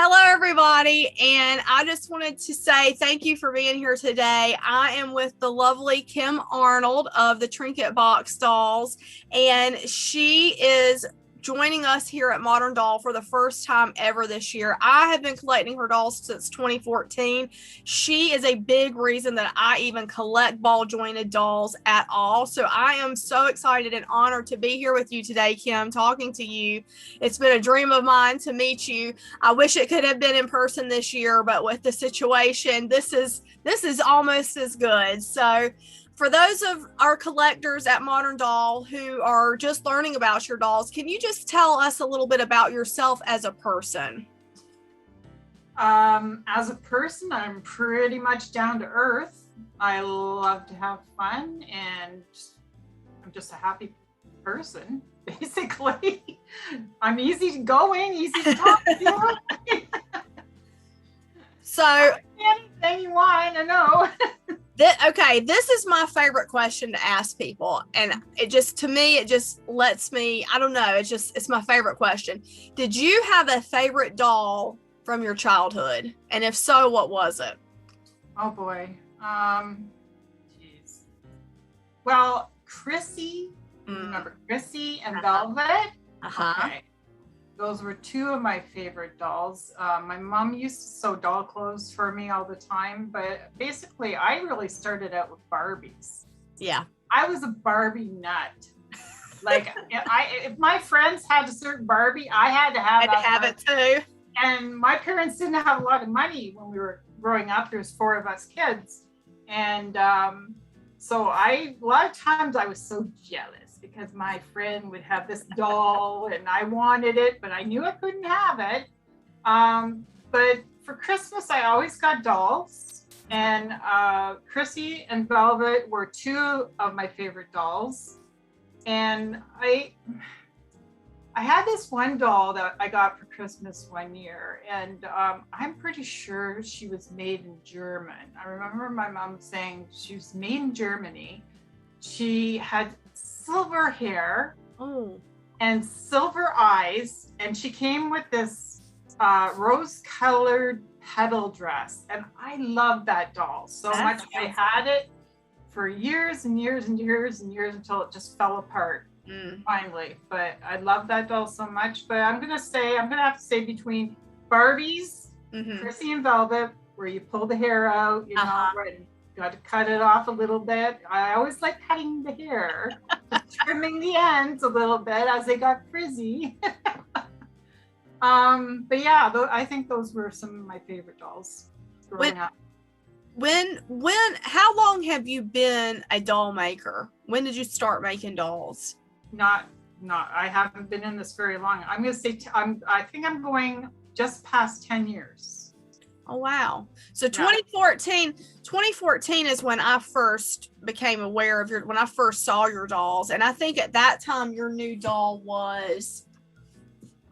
Hello, everybody, and I just wanted to say thank you for being here today. I am with the lovely Kim Arnold of the Trinket Box Dolls, and she is joining us here at Modern Doll for the first time ever this year. I have been collecting her dolls since 2014. She is a big reason that I even collect ball jointed dolls at all. So I am so excited and honored to be here with you today, Kim, talking to you. It's been a dream of mine to meet you. I wish it could have been in person this year, but with the situation, this is almost as good. So for those of our collectors at Modern Doll who are just learning about your dolls, can you just tell us a little bit about yourself as a person? As a person, I'm pretty much down to earth. I love to have fun, and I'm just a happy person, basically. I'm easy going, easy to talk to. So anything you want to know. Okay, this is my favorite question to ask people, and it just lets me, I don't know, it's my favorite question. Did you have a favorite doll from your childhood, and if so, what was it? Oh boy. Geez. Well, Chrissy, remember Chrissy and Velvet? Okay. Those were two of my favorite dolls. My mom used to sew doll clothes for me all the time, but basically I really started out with Barbies. Yeah. I was a Barbie nut. Like if my friends had a certain Barbie, I had to have it too. And my parents didn't have a lot of money when we were growing up. There's four of us kids. And so a lot of times I was so jealous because my friend would have this doll and I wanted it, but I knew I couldn't have it. But for Christmas, I always got dolls. And Chrissy and Velvet were two of my favorite dolls. And I had this one doll that I got for Christmas one year, and I'm pretty sure she was made in German. I remember my mom saying she was made in Germany. She had silver hair and silver eyes, and she came with this rose-colored petal dress, and I loved that doll so much. I had it for years and years and years and years until it just fell apart. Finally, but I love that doll so much. But I'm gonna have to say between Barbies, Chrissy and Velvet, where you pull the hair out, you know, and got to cut it off a little bit. I always like cutting the hair, trimming the ends a little bit as they got frizzy. But yeah, I think those were some of my favorite dolls growing up. How long have you been a doll maker? When did you start making dolls? I haven't been in this very long. I'm going to say, I think I'm going just past 10 years. Oh, wow. So 2014 is when I first became aware of when I first saw your dolls. And I think at that time, your new doll was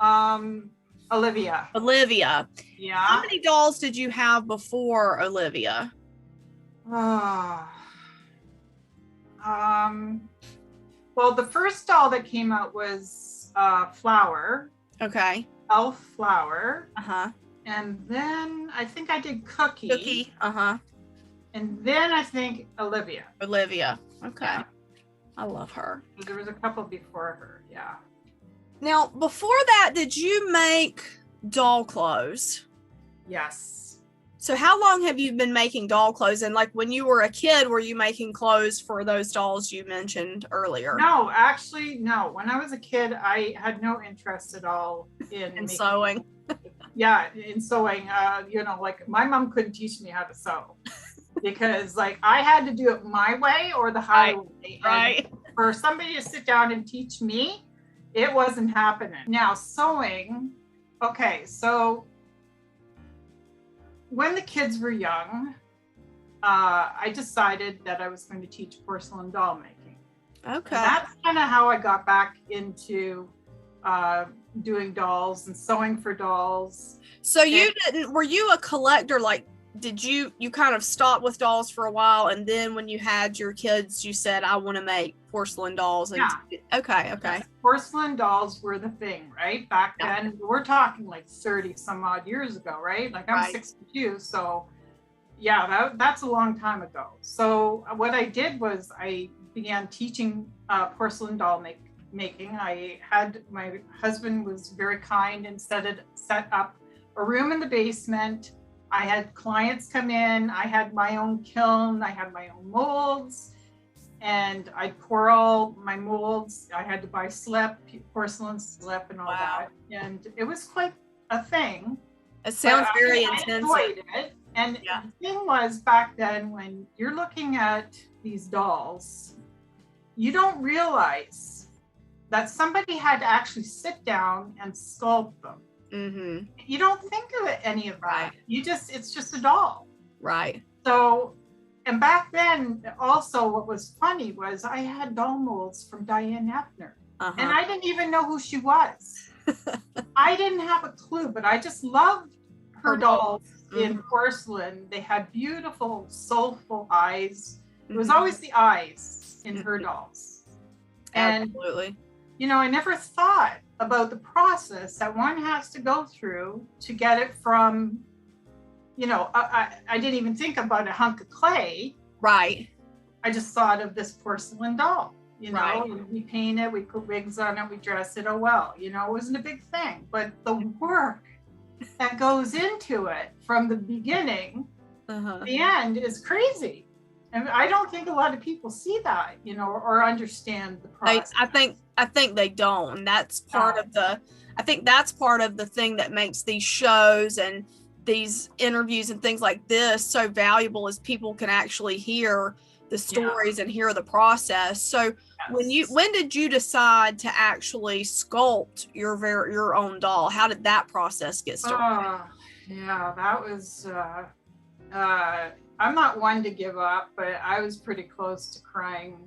Olivia. Yeah. How many dolls did you have before Olivia? Well, the first doll that came out was Flower. Okay. Elf Flower. And then I think I did Cookie. And then I think Olivia. Okay. Yeah. I love her. There was a couple before her. Yeah. Now, before that, did you make doll clothes? Yes. So how long have you been making doll clothes? And like when you were a kid, were you making clothes for those dolls you mentioned earlier? No, actually, no. When I was a kid, I had no interest at all in sewing. Yeah, in sewing. You know, like my mom couldn't teach me how to sew because like I had to do it my way or the highway. Right. And for somebody to sit down and teach me, it wasn't happening. Now sewing, okay, so when the kids were young, I decided that I was going to teach porcelain doll making. Okay. And that's kind of how I got back into doing dolls and sewing for dolls. So were you a collector? Like did you kind of stopped with dolls for a while, and then when you had your kids, you said, I want to make porcelain dolls? And okay. Yes, porcelain dolls were the thing, right? Back then, we're talking like 30 some odd years ago, right? Like I'm 62, so yeah, that's a long time ago. So what I did was I began teaching porcelain doll making. My husband was very kind and set up a room in the basement. I had clients come in. I had my own kiln. I had my own molds, and I'd pour all my molds. I had to buy porcelain slip and all that. And it was quite a thing. It sounds very intense. I enjoyed it. And the thing was, back then, when you're looking at these dolls, you don't realize that somebody had to actually sit down and sculpt them. Mm-hmm. You don't think of any of that. It's just a doll. Right. So, and back then, also, what was funny was I had doll molds from Diane Effner, and I didn't even know who she was. I didn't have a clue, but I just loved her dolls in porcelain. They had beautiful, soulful eyes. It was always the eyes in her dolls. Absolutely. And, I never thought about the process that one has to go through to get it from, I didn't even think about a hunk of clay. Right. I just thought of this porcelain doll, and we paint it, we put wigs on it, we dress it. Oh, well, it wasn't a big thing, but the work that goes into it from the beginning, the end is crazy. And I don't think a lot of people see that, or understand the process. I think they don't. And that's part of I think that's part of the thing that makes these shows and these interviews and things like this so valuable, is people can actually hear the stories and hear the process. So when did you decide to actually sculpt your own doll? How did that process get started? That was I'm not one to give up, but I was pretty close to crying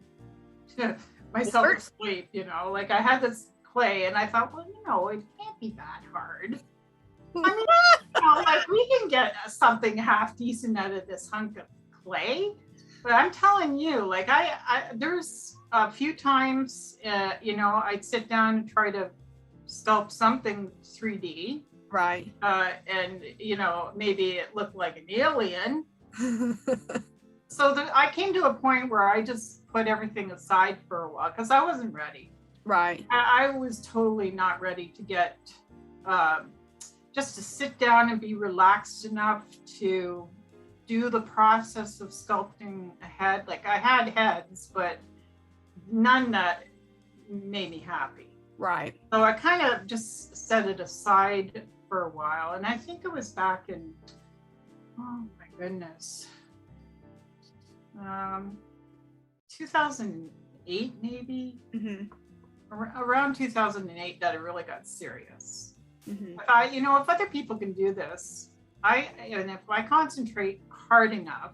myself to sleep, like I had this clay and I thought, well, it can't be that hard. I mean, like we can get something half decent out of this hunk of clay, but I'm telling you, like there's a few times, I'd sit down and try to sculpt something 3D. Right. And, maybe it looked like an alien. So I came to a point where I just put everything aside for a while because I wasn't ready. Right. I was totally not ready to get, just to sit down and be relaxed enough to do the process of sculpting a head. Like I had heads, but none that made me happy. Right. So I kind of just set it aside for a while. And I think it was back in, oh my goodness, 2008 maybe. Around 2008 that it really got serious. If other people can do this, and if I concentrate hard enough,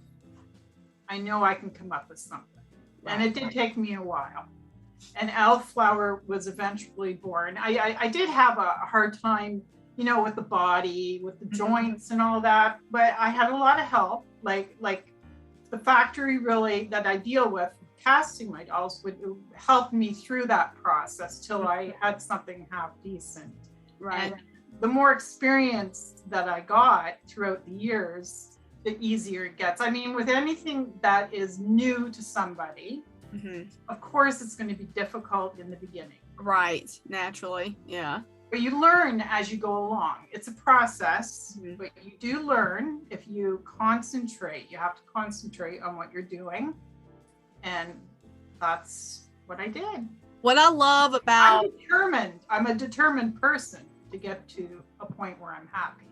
I know I can come up with something. And it did take me a while. And Elf Flower was eventually born. I did have a hard time, with the body, with the joints and all that, but I had a lot of help. Like the factory really that I deal with, casting my dolls, would help me through that process till I had something half decent. Right. And the more experience that I got throughout the years, the easier it gets. I mean, with anything that is new to somebody, of course, it's going to be difficult in the beginning. Right. Naturally. Yeah. But you learn as you go along. It's a process, but you do learn if you concentrate. You have to concentrate on what you're doing. And that's what I did. What I love about... I'm a determined person to get to a point where I'm happy.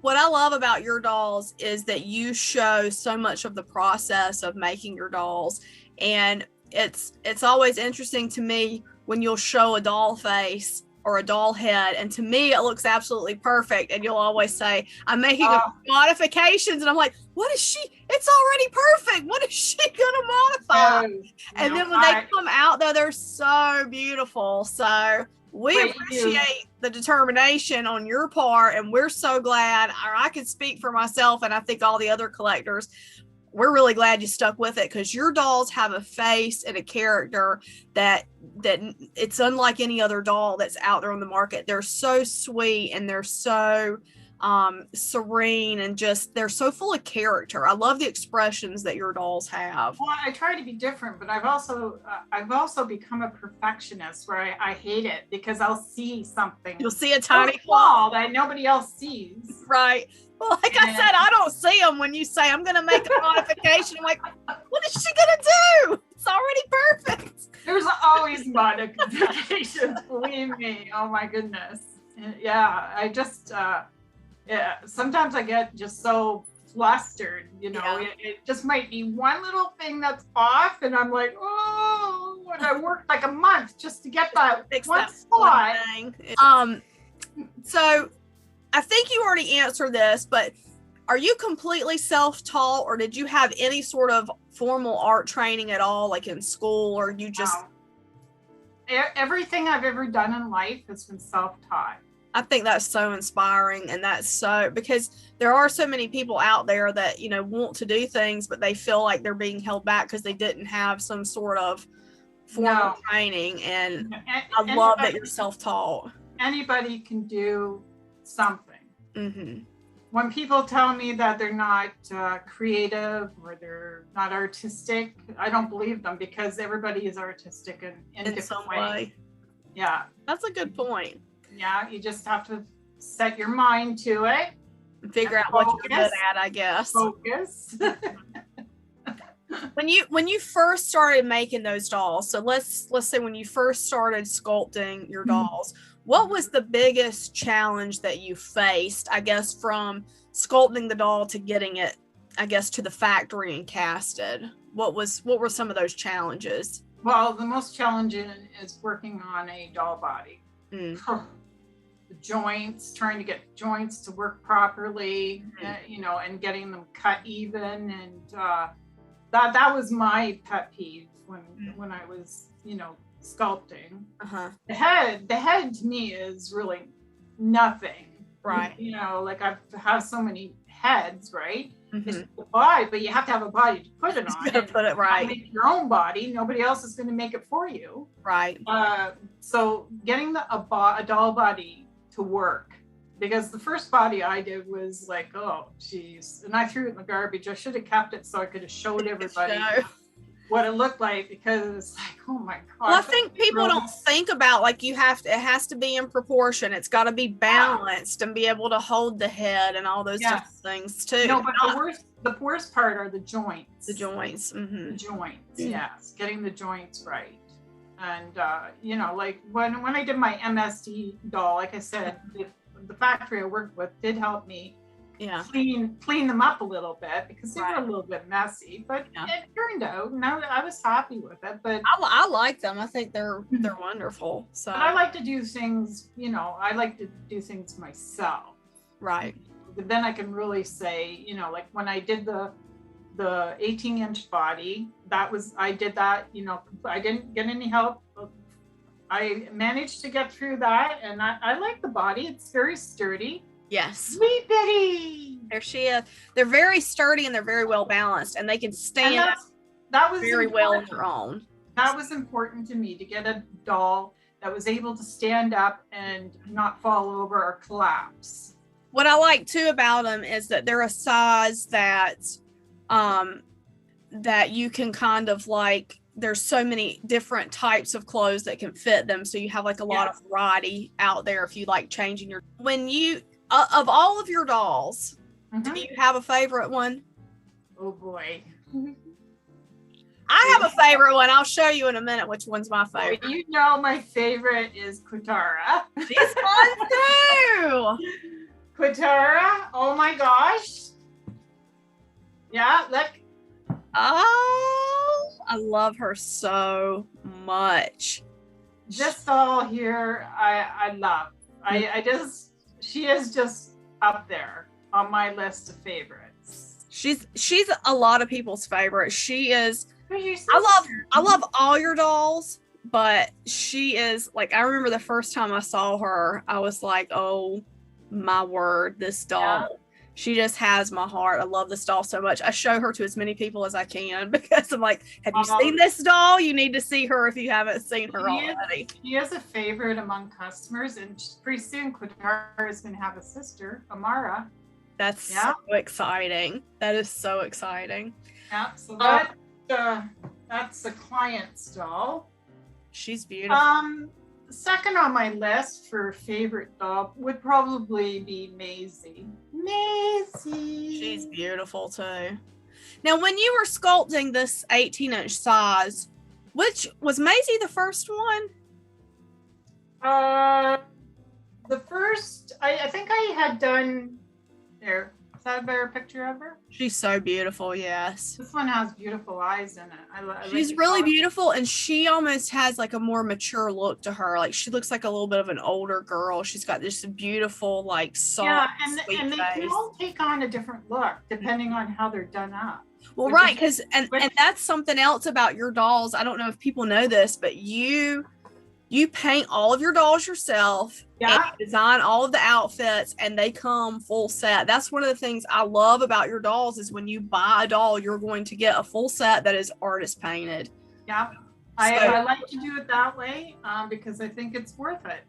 What I love about your dolls is that you show so much of the process of making your dolls. And it's always interesting to me when you'll show a doll face or a doll head, and to me it looks absolutely perfect, and you'll always say, I'm making modifications, and I'm like, what is she, it's already perfect, what is she gonna modify? And then when they come out though, they're so beautiful. So We But appreciate the determination on your part, and we're so glad. I can speak for myself, and I think all the other collectors. We're really glad you stuck with it, because your dolls have a face and a character that it's unlike any other doll that's out there on the market. They're so sweet, and they're so serene, and just they're so full of character. I love the expressions that your dolls have. Well, I try to be different, but I've also become a perfectionist where I hate it, because I'll see something. You'll see a tiny flaw that nobody else sees. Right. Well, like I said, I don't see them when you say I'm going to make a modification. I'm like, what is she going to do? It's already perfect. There's always modifications, believe me. Oh my goodness. Yeah, I just, sometimes I get just so flustered, you know. Yeah. It just might be one little thing that's off, and I'm like, oh, and I worked like a month just to get that one spot. So I think you already answered this, but are you completely self-taught, or did you have any sort of formal art training at all, like in school, or you just... Everything I've ever done in life has been self-taught. I think that's so inspiring, and that's so, because there are so many people out there that, you know, want to do things, but they feel like they're being held back because they didn't have some sort of formal training, and I love that you're self-taught. Anybody can do something. Mm-hmm. When people tell me that they're not creative or they're not artistic, I don't believe them, because everybody is artistic in a different way. Yeah. That's a good point. Yeah, you just have to set your mind to it. Figure out what you're good at, I guess. Focus. When you first started making those dolls, so let's say when you first started sculpting your dolls, what was the biggest challenge that you faced, I guess, from sculpting the doll to getting it, I guess, to the factory and casted? What were some of those challenges? Well, the most challenging is working on a doll body. The joints, trying to get joints to work properly, you know, and getting them cut even, and that was my pet peeve when I was, you know, sculpting. The head to me is really nothing, right? You know, like I have so many heads, right? It's the body, but you have to have a body to put it on. You gotta put it right. Make your own body. Nobody else is going to make it for you, right? So getting a doll body to work, because the first body I did was like, oh geez, and I threw it in the garbage. I should have kept it so I could have showed everybody what it looked like, because it's like, oh my god. Well, I think people don't think about, like, it has to be in proportion. It's got to be balanced and be able to hold the head and all those different things too. No, but the worst part are the joints. The joints. The joints, yes, getting the joints right. And you know, like when I did my MSD doll, like I said, the factory I worked with did help me clean them up a little bit, because they were a little bit messy, but it turned out, and I was happy with it. But I like them. I think they're wonderful. So but I like to do things, you know, I like to do things myself, right? But then I can really say, you know, like when I did the 18-inch body, I did that, you know, I didn't get any help. I managed to get through that, and I like the body. It's very sturdy. Yes. Sweet Betty. There she is. They're very sturdy, and they're very well balanced, and they can stand that was very well on their own. That was important to me, to get a doll that was able to stand up and not fall over or collapse. What I like too about them is that they're a size that that you can kind of, like, there's so many different types of clothes that can fit them, so you have like a lot of variety out there if you like changing your, when you of all of your dolls, do you have a favorite one? Oh boy. I have a favorite one. I'll show you in a minute which one's my favorite. You know, my favorite is Quatara. This one too. Quatara, oh my gosh. Yeah, look. Oh, I love her so much. This doll here, I love. She is just up there on my list of favorites. She's a lot of people's favorite. She is. I love all your dolls, but she is like, I remember the first time I saw her, I was like, oh my word, this doll. Yeah. She just has my heart. I love this doll so much. I show her to as many people as I can because I'm like, have you seen this doll? You need to see her if you haven't seen her already. She is a favorite among customers, and pretty soon Quintara is going to have a sister, Amara. That's so exciting. That is so exciting. Yeah, so that's the client's doll. She's beautiful. Second on my list for favorite doll would probably be Maisie. Maisie. She's beautiful too. Now, when you were sculpting this 18-inch size, which was Maisie the first one? The first, I think I had done there. Is that a better picture of her? She's so beautiful, yes. This one has beautiful eyes in it. She's really beautiful, and she almost has like a more mature look to her. Like she looks like a little bit of an older girl. She's got this beautiful, like soft, sweet and they can all take on a different look depending on how they're done up. Well, right, because and that's something else about your dolls. I don't know if people know this, but you paint all of your dolls yourself. Yeah. And you design all of the outfits, and they come full set. That's one of the things I love about your dolls is when you buy a doll, you're going to get a full set that is artist painted. Yeah, I like to do it that way because I think it's worth it.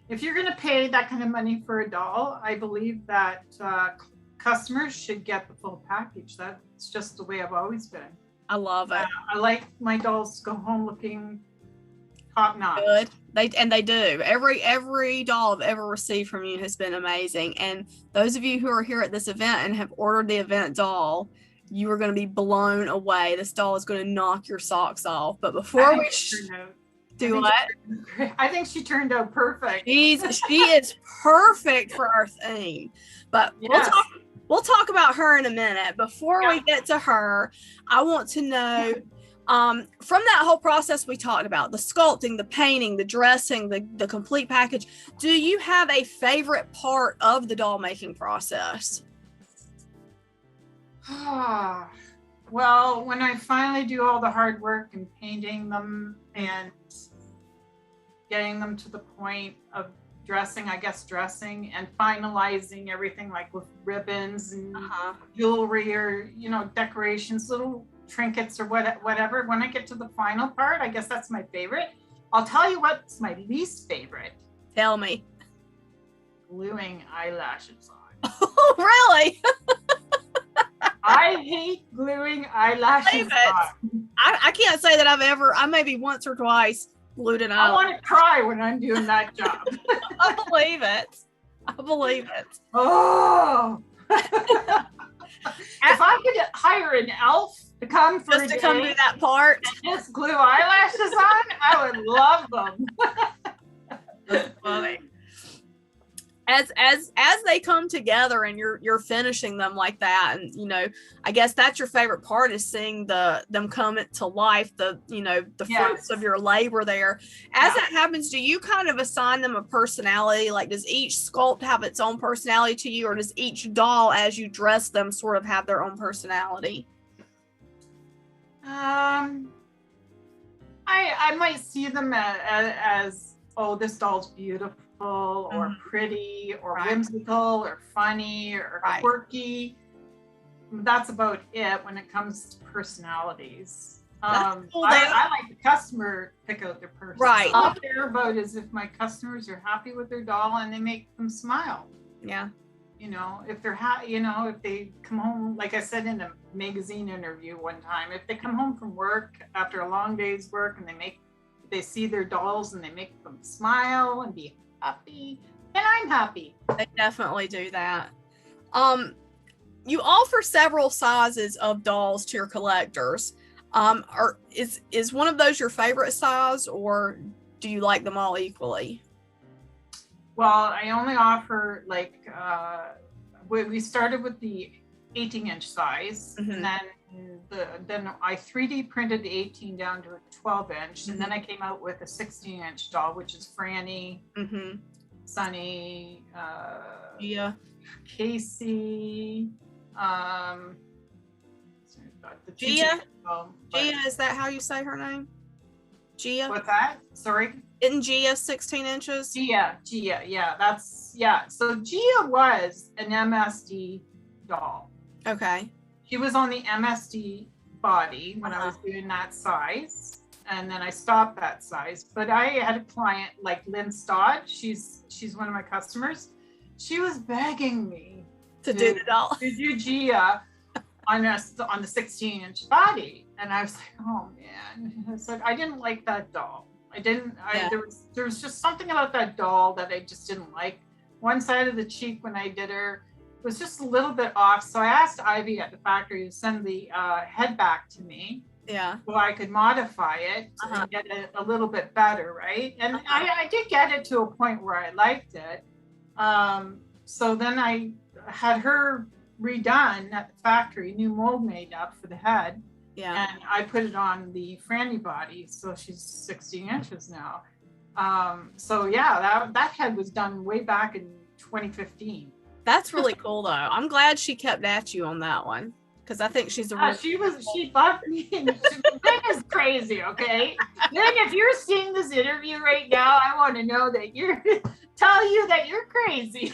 If you're going to pay that kind of money for a doll, I believe that customers should get the full package. That's just the way I've always been. I love it. I like my dolls to go home looking top notch. Good. They do. Every doll I've ever received from you has been amazing. And those of you who are here at this event and have ordered the event doll, you are going to be blown away. This doll is going to knock your socks off. But before we do what? I think she turned out perfect. She is perfect for our theme. But yes. We'll talk about her in a minute. Before we get to her, I want to know from that whole process we talked about, the sculpting, the painting, the dressing, the complete package, do you have a favorite part of the doll making process? Well, when I finally do all the hard work in painting them and getting them to the point of dressing and finalizing everything, like with ribbons and jewelry or, decorations, little trinkets or whatever. When I get to the final part, I guess that's my favorite. I'll tell you what's my least favorite. Tell me. Gluing eyelashes on. Oh, really? I hate gluing eyelashes on. I can't say that I maybe once or twice glued an eyelash. I want to cry when I'm doing that job. I believe it. Oh. If I could hire an elf to come for just to come do that part and just glue eyelashes on, I would love them. That's funny. As they come together and you're finishing them like that, and I guess that's your favorite part, is seeing them come to life, the fruits of your labor there. As that happens, do you kind of assign them a personality? Like, does each sculpt have its own personality to you, or does each doll, as you dress them, sort of have their own personality? I might see them as oh, this doll's beautiful or pretty or whimsical or funny or quirky. That's about it when it comes to personalities. Cool, I like the customer pick out their person. Right. All I care about is if my customers are happy with their doll and they make them smile. Yeah. If they're if they come home, like I said in a magazine interview one time, if they come home from work after a long day's work and they see their dolls and they make them smile and be happy, and I'm happy. They definitely do that. You offer several sizes of dolls to your collectors. Is one of those your favorite size, or do you like them all equally? Well, I only offer we started with the 18-inch size, and then I 3D printed the 18 down to a 12-inch, and then I came out with a 16-inch doll, which is Franny, Sunny, Casey, Gia, is that how you say her name? Gia? What's that? Sorry? Isn't Gia 16 inches? Gia, yeah. So Gia was an MSD doll. Okay. She was on the MSD body when I was doing that size, and then I stopped that size. But I had a client like Lynn Stott. She's one of my customers. She was begging me to do the doll. To do Gia on the 16-inch body, and I was like, oh man. I said I didn't like that doll. There was just something about that doll that I just didn't like. One side of the cheek when I did her was just a little bit off. So I asked Ivy at the factory to send the head back to me. Yeah. So I could modify it and get it a little bit better, right? And I did get it to a point where I liked it. So then I had her redone at the factory, new mold made up for the head. Yeah. And I put it on the Franny body. So she's 16 inches now. So yeah, that head was done way back in 2015. That's really cool though. I'm glad she kept at you on that one. Because I think she's a she loved me. Lynn is crazy, okay? Lynn, if you're seeing this interview right now, I want to know that tell you that you're crazy.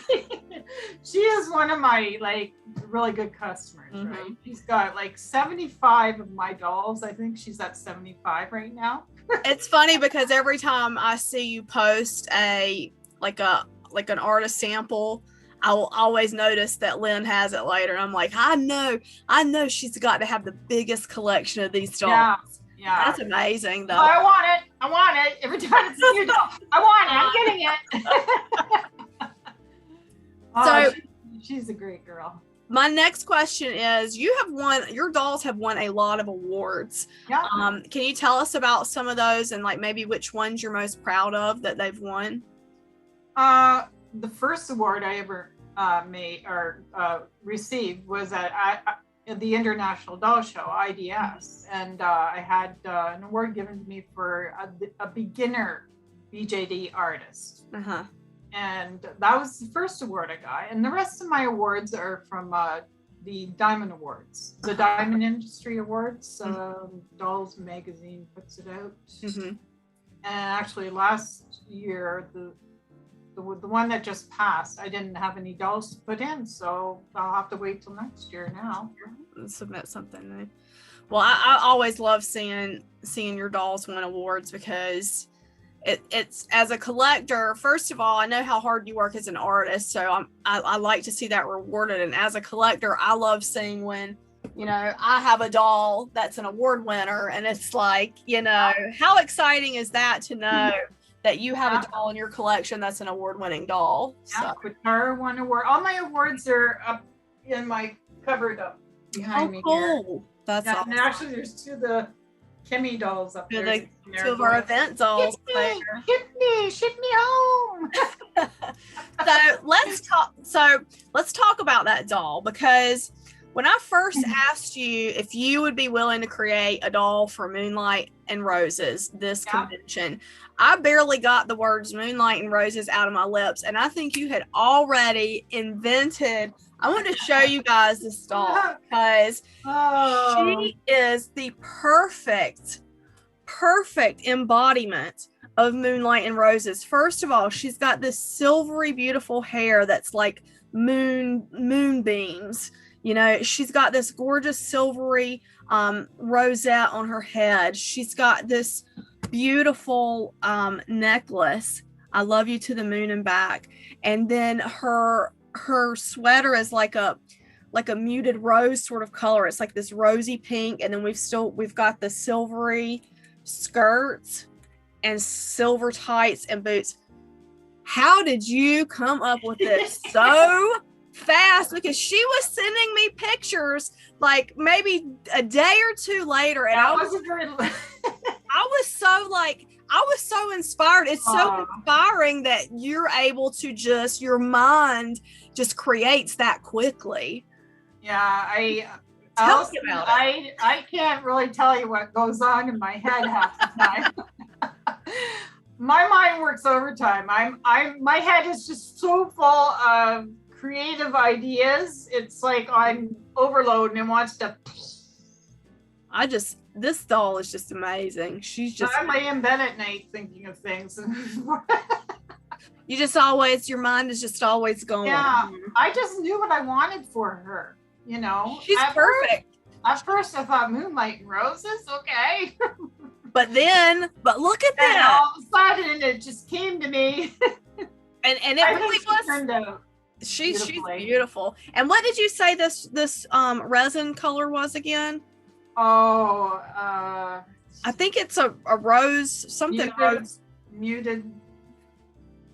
She is one of my like really good customers, right? She's got like 75 of my dolls. I think she's at 75 right now. It's funny because every time I see you post an artist sample, I'll always notice that Lynn has it later. I'm like, I know she's got to have the biggest collection of these dolls. Yeah. That's amazing though. Oh, I want it. Every time it's a new doll, I want it. I'm getting it. She's a great girl. My next question is, your dolls have won a lot of awards. Yeah. Can you tell us about some of those and like maybe which ones you're most proud of that they've won? The first award I ever received was at the International Doll Show, IDS, and I had an award given to me for a beginner BJD artist. And that was the first award I got. And the rest of my awards are from the Diamond Awards, the Diamond Industry Awards. Dolls Magazine puts it out. And actually last year, the one that just passed, I didn't have any dolls to put in, so I'll have to wait till next year now. Submit something. Well, I always love seeing your dolls win awards because it's as a collector. First of all, I know how hard you work as an artist, so I like to see that rewarded. And as a collector, I love seeing when I have a doll that's an award winner, and it's like how exciting is that to know that you have a doll in your collection that's an award-winning doll. Yeah, Quatara won award. All my awards are up in my cupboard up behind me here. That's awesome. And actually, there's two of the Kimmy dolls up there. Two of our event dolls. Ship me home. So let's talk about that doll, because when I first asked you if you would be willing to create a doll for Moonlight and Roses, this convention, I barely got the words Moonlight and Roses out of my lips, and I think you had already invented. I want to show you guys this doll because she is the perfect embodiment of Moonlight and Roses. First of all, she's got this silvery, beautiful hair that's like moonbeams. She's got this gorgeous silvery rosette on her head. She's got this beautiful necklace. I love you to the moon and back. And then her sweater is like a muted rose sort of color. It's like this rosy pink. And then we've got the silvery skirts and silver tights and boots. How did you come up with this so fast? Because she was sending me pictures like maybe a day or two later, and I was so inspired. It's so inspiring that you're able to your mind just creates that quickly. I can't really tell you what goes on in my head half the time. My mind works overtime. My head is just so full of creative ideas. It's like I'm overloaded and wants to This doll is just amazing. She's just, I lay in bed at night thinking of things. your mind is just always going. Yeah, I just knew what I wanted for her, you know. She's perfect. At first I thought Moonlight and Roses, okay. But look at And that. all of a sudden it just came to me. And it really was. Turned out She's beautiful. And what did you say this resin color was again? Oh, I think it's a rose, something muted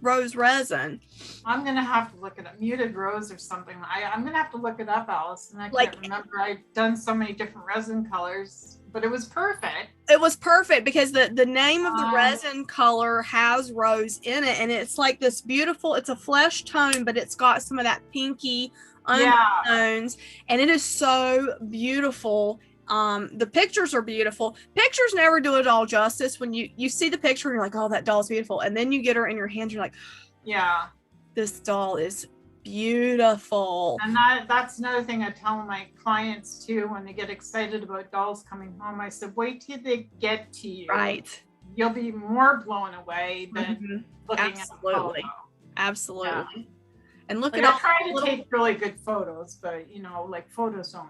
rose resin. I'm gonna have to look it up. Muted rose or something. I'm gonna have to look it up, Allison. I can't remember. I've done so many different resin colors, but it was perfect. It was perfect because the name of the resin color has rose in it, and it's like this beautiful. It's a flesh tone, but it's got some of that pinky undertones, and it is so beautiful. The pictures are beautiful. Pictures never do it all justice. When you see the picture and you're like, oh, that doll's beautiful. And then you get her in your hands, you're like, yeah, this doll is beautiful. And that's another thing I tell my clients too, when they get excited about dolls coming home. I said, wait till they get to you. Right. You'll be more blown away than looking at the photo. Absolutely. Yeah. And look at all. I try to take really good photos, but like photos don't.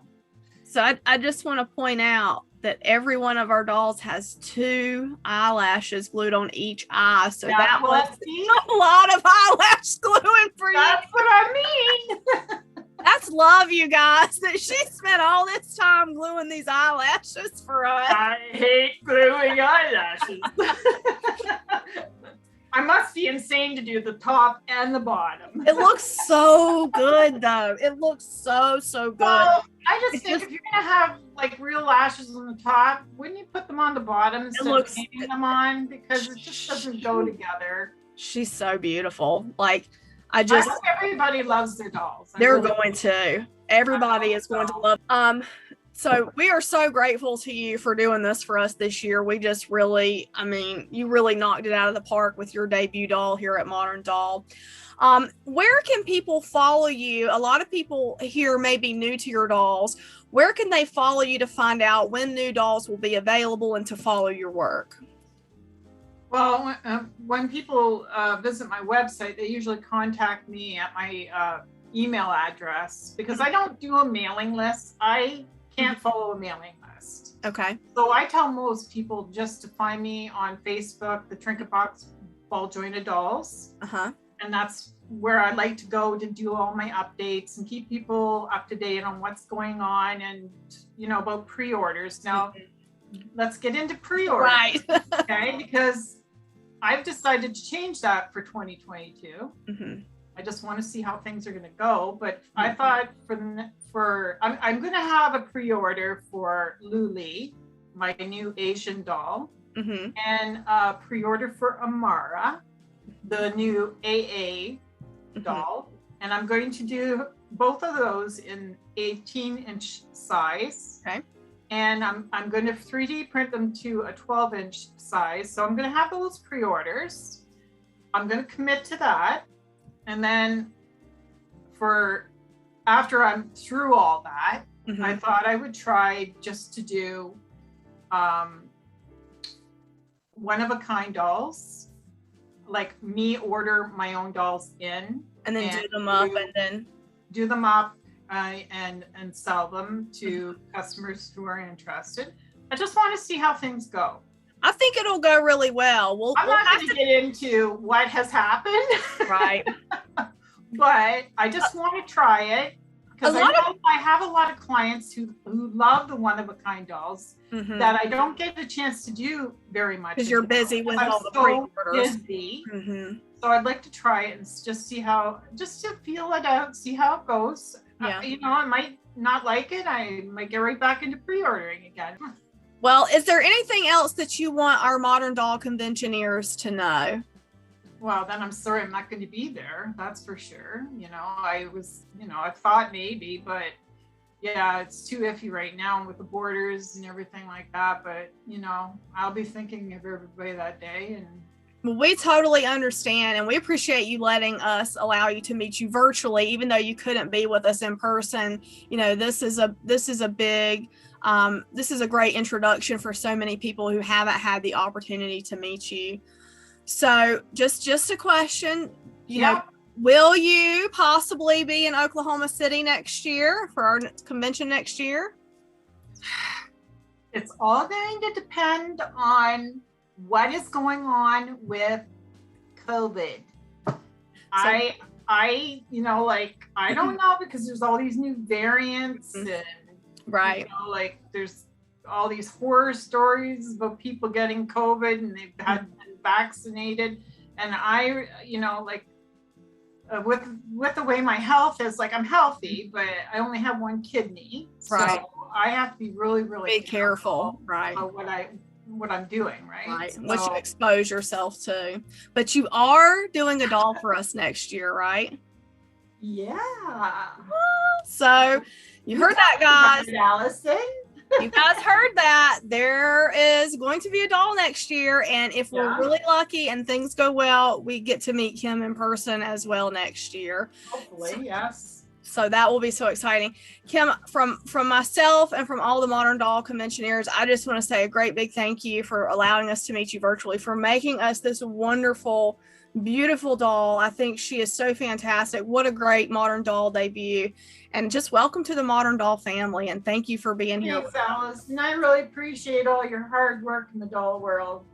So I just want to point out that every one of our dolls has 2 eyelashes glued on each eye. So that was a lot of eyelash gluing for you. That's what I mean. That's love, you guys, that she spent all this time gluing these eyelashes for us. I hate gluing eyelashes. I must be insane to do the top and the bottom. It looks so good, though. It looks so good. Well, I just think if you're going to have like real lashes on the top, wouldn't you put them on the bottom instead of painting them on? Because it just doesn't go together. She's so beautiful. Like, I hope everybody loves their dolls. They're going to. Everybody is going to love. So we are so grateful to you for doing this for us this year. We just really, you really knocked it out of the park with your debut doll here at Modern Doll. Where can people follow you? A lot of people here may be new to your dolls. Where can they follow you to find out when new dolls will be available and to follow your work? Well, when people visit my website, they usually contact me at my email address because I don't do a mailing list. I can't follow a mailing list. Okay. So I tell most people just to find me on Facebook, the Trinket Box Ball Jointed Dolls. And that's where I like to go to do all my updates and keep people up to date on what's going on and, about pre-orders. Now, let's get into pre-orders. Right. Okay, because I've decided to change that for 2022. I just want to see how things are going to go. But I thought I'm going to have a pre-order for Luli, my new Asian doll, and a pre-order for Amara, the new AA doll. And I'm going to do both of those in 18-inch size. Okay. And I'm going to 3D print them to a 12-inch size. So I'm going to have those pre-orders. I'm going to commit to that. And then after I'm through all that, I thought I would try just to do one-of-a-kind dolls, like me order my own dolls in. And then do them up and sell them to customers who are interested. I just want to see how things go. I think it'll go really well. I'm not going to get into what has happened. Right. But I just want to try it because I have a lot of clients who love the one-of-a-kind dolls that I don't get a chance to do very much. Because you're busy with all the pre-orders. Busy. So I'd like to try it and just to feel it out, see how it goes. Yeah. I might not like it. I might get right back into pre-ordering again. Well, is there anything else that you want our Modern Doll conventioneers to know? Well, then I'm sorry I'm not going to be there. That's for sure. I thought maybe, but yeah, it's too iffy right now with the borders and everything like that. But, I'll be thinking of everybody that day. And Well, we totally understand, and we appreciate you letting us allow you to meet you virtually, even though you couldn't be with us in person. You know, this is a big, this is a great introduction for so many people who haven't had the opportunity to meet you. So, just a question, you know, will you possibly be in Oklahoma City next year for our convention next year? It's all going to depend on what is going on with COVID. I you know, like, I don't know, because there's all these new variants, and right, you know, like, there's all these horror stories about people getting COVID and they've had been vaccinated, and I, you know, like, with the way my health is, like, I'm healthy, but I only have one kidney, right. so I have to be really Be careful, right? About what I'm doing, right? Right. So, what you expose yourself to. But you are doing a doll for us next year, right? Yeah. So you heard that, guys. Allison. You guys heard that. There is going to be a doll next year, and if we're really lucky and things go well, we get to meet Kim in person as well next year. Hopefully, yes. So that will be so exciting. Kim, from myself and from all the Modern Doll Conventioneers, I just want to say a great big thank you for allowing us to meet you virtually, for making us this wonderful, beautiful doll. I think she is so fantastic. What a great Modern Doll debut. And just welcome to the Modern Doll family. And thank you for being here. Thanks, Alice. And I really appreciate all your hard work in the doll world.